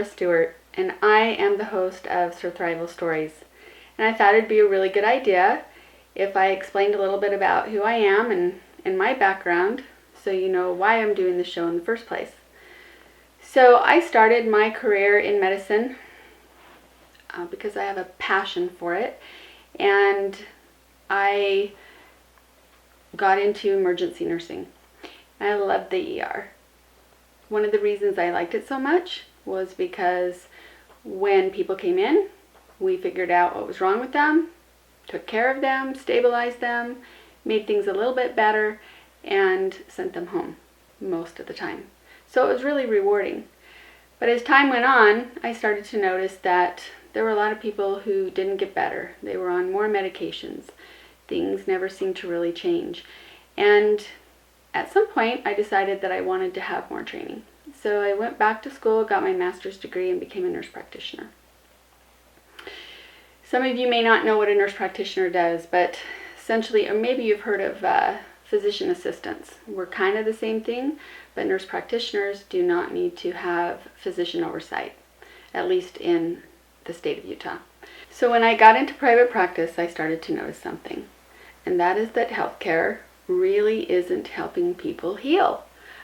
Barbara Stuart, and I am the host of Surthrival Stories. And I thought it'd be a really good idea if I explained a little bit about who I am and my background, so you know why I'm doing the show in the first place. So I started my career in medicine because I have a passion for it, and I got into emergency nursing. I loved the ER. One of the reasons I liked it so much was because when people came in, we figured out what was wrong with them, took care of them, stabilized them, made things a little bit better, and sent them home most of the time. So it was really rewarding. But as time went on, I started to notice that there were a lot of people who didn't get better. They were on more medications. Things never seemed to really change. And at some point, I decided that I wanted to have more training. So I went back to school, got my master's degree, and became a nurse practitioner. Some of you may not know what a nurse practitioner does, but essentially, or maybe you've heard of physician assistants. We're kind of the same thing, but nurse practitioners do not need to have physician oversight, at least in the state of Utah. So when I got into private practice, I started to notice something, and that is that healthcare really isn't helping people heal.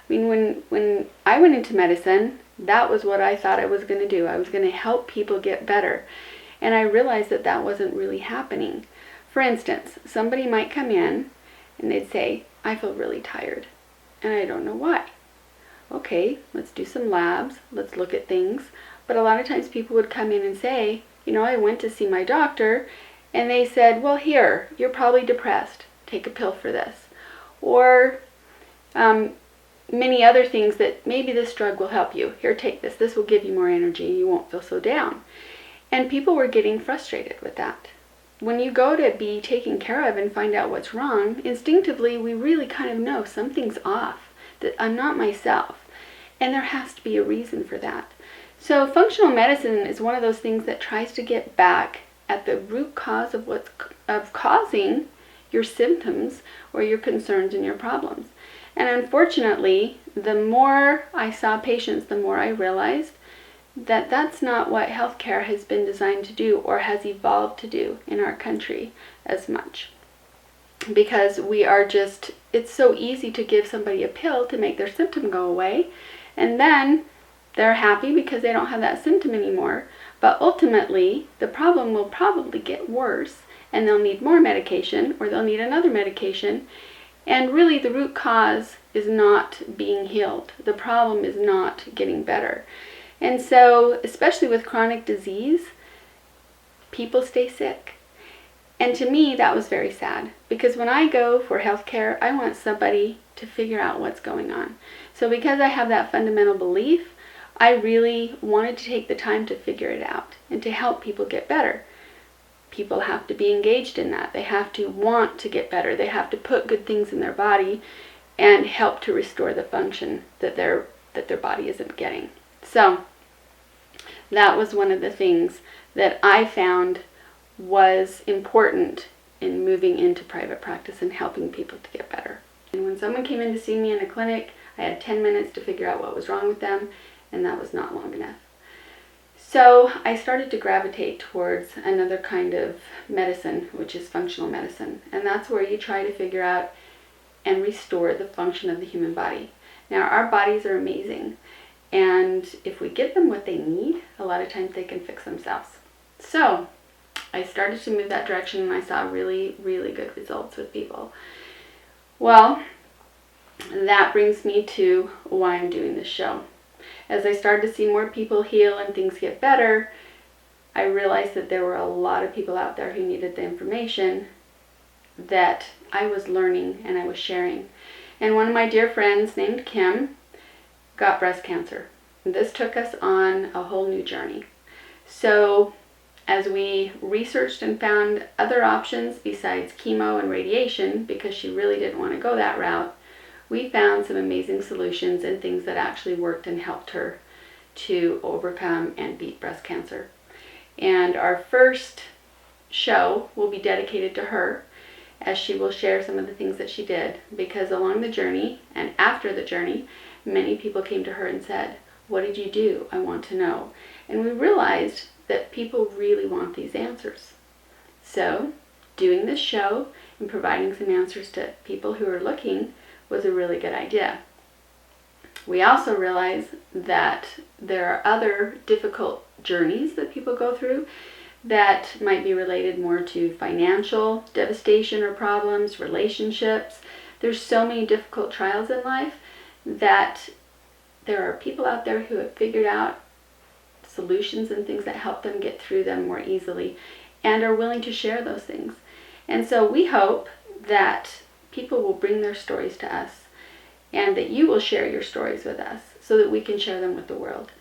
I mean, when I went into medicine, that was what I thought I was going to do. I was going to help people get better. And I realized that that wasn't really happening. For instance, somebody might come in and they'd say, I feel really tired and I don't know why. Okay, let's do some labs. Let's look at things. But a lot of times people would come in and say, I went to see my doctor and they said, well, here, you're probably depressed. Take a pill for this. Or many other things that maybe this drug will help you. Here, take this. This will give you more energy. You won't feel so down. And people were getting frustrated with that. When you go to be taken care of and find out what's wrong, instinctively we really kind of know something's off, that I'm not myself. And there has to be a reason for that. So functional medicine is one of those things that tries to get back at the root cause of what's causing your symptoms or your concerns and your problems. And unfortunately, the more I saw patients, the more I realized that that's not what healthcare has been designed to do or has evolved to do in our country as much. Because it's so easy to give somebody a pill to make their symptom go away, and then they're happy because they don't have that symptom anymore. But ultimately, the problem will probably get worse, and they'll need more medication, or they'll need another medication. And really, the root cause is not being healed. The problem is not getting better. And so, especially with chronic disease, people stay sick. And to me, that was very sad. Because when I go for healthcare, I want somebody to figure out what's going on. So because I have that fundamental belief, I really wanted to take the time to figure it out and to help people get better. People have to be engaged in that. They have to want to get better. They have to put good things in their body and help to restore the function that their body isn't getting. So that was one of the things that I found was important in moving into private practice and helping people to get better. And when someone came in to see me in a clinic, I had 10 minutes to figure out what was wrong with them, and that was not long enough. So I started to gravitate towards another kind of medicine, which is functional medicine. And that's where you try to figure out and restore the function of the human body. Now, our bodies are amazing. And if we give them what they need, a lot of times they can fix themselves. So I started to move that direction, and I saw really, really good results with people. Well, that brings me to why I'm doing this show. As I started to see more people heal and things get better, I realized that there were a lot of people out there who needed the information that I was learning and I was sharing. And one of my dear friends named Kim got breast cancer. This took us on a whole new journey. So as we researched and found other options besides chemo and radiation, because she really didn't want to go that route, we found some amazing solutions and things that actually worked and helped her to overcome and beat breast cancer. And our first show will be dedicated to her, as she will share some of the things that she did, because along the journey and after the journey, many people came to her and said, What did you do? I want to know. And we realized that people really want these answers. So doing this show and providing some answers to people who are looking was a really good idea. We also realized that there are other difficult journeys that people go through that might be related more to financial devastation or problems, relationships. There's so many difficult trials in life that there are people out there who have figured out solutions and things that help them get through them more easily and are willing to share those things. And so we hope that people will bring their stories to us and that you will share your stories with us so that we can share them with the world.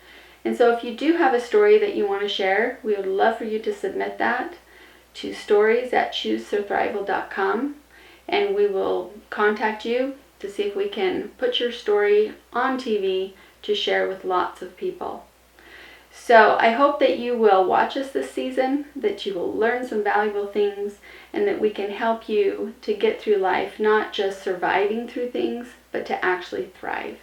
And so if you do have a story that you want to share, we would love for you to submit that to stories@choosesurthrival.com, and we will contact you to see if we can put your story on TV to share with lots of people. So I hope that you will watch us this season, that you will learn some valuable things, and that we can help you to get through life, not just surviving through things, but to actually thrive.